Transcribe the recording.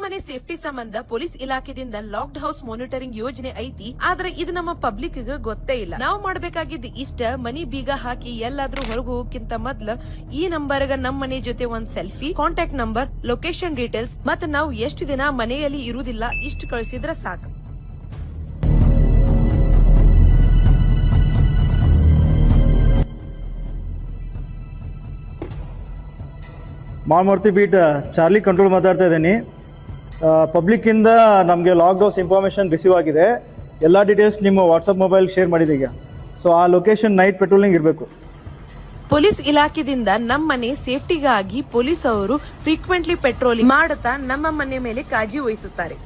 ಮನೆ ಸೇಫ್ಟಿ ಸಂಬಂಧ police ಇಲಾಖೆದಿಂದ locked house monitoring ಯೋಜನೆ ಐತಿ. ಆದ್ರೆ ಇದು ನಮ್ಮ ಪಬ್ಲಿಕ್ ಗೊತ್ತೇ ಇಲ್ಲ. ನಾವು ಮಾಡ್ಬೇಕಾಗಿದ್ದು ಇಷ್ಟ, ಮನಿ ಬೀಗ ಹಾಕಿ ಎಲ್ಲಾದ್ರೂ ಹೊರಗೆ ಹೋಗಕ್ಕಿಂತ ಮೊದ್ಲ ಈ ನಂಬರ್ಗ ನಮ್ ಮನೆ ಜೊತೆ ಒಂದ್ selfie, contact number, location details ಮತ್ತೆ ನಾವು ಎಷ್ಟು ದಿನ ಮನೆಯಲ್ಲಿ ಇರುವುದಿಲ್ಲ ಇಷ್ಟು ಕಳಿಸಿದ್ರೆ ಸಾಕು. ಮಾಲ್ಮೂರ್ತಿ ಬೀಟ್ ಚಾರ್ಲಿ ಕಂಟ್ರೋಲ್ ಮಾತಾಡ್ತಾ ಇದ್ದೀನಿ. ಪಬ್ಲಿಕ್ಕಿಂದ ನಮಗೆ ಲಾಕ್ಡ್ ಹೌಸ್ ಇನ್ಫಾರ್ಮೇಷನ್ ರಿಸೀವ್ ಆಗಿದೆ. ಎಲ್ಲ ಡೀಟೇಲ್ಸ್ ನಿಮ್ಮ ವಾಟ್ಸಪ್ ಮೊಬೈಲ್ ಶೇರ್ ಮಾಡಿದೀಗ. ಸೊ ಆ ಲೊಕೇಶನ್ ನೈಟ್ ಪೆಟ್ರೋಲಿಂಗ್ ಇರಬೇಕು. ಪೊಲೀಸ್ ಇಲಾಖೆಯಿಂದ ನಮ್ಮ ಮನೆ ಸೇಫ್ಟಿಗಾಗಿ ಪೊಲೀಸ್ ಅವರು ಫ್ರೀಕ್ವೆಂಟ್ಲಿ ಪೆಟ್ರೋಲಿಂಗ್ ಮಾಡುತ್ತಾ ನಮ್ಮ ಮನೆ ಮೇಲೆ ಕಾಳಜಿ ವಹಿಸುತ್ತಾರೆ.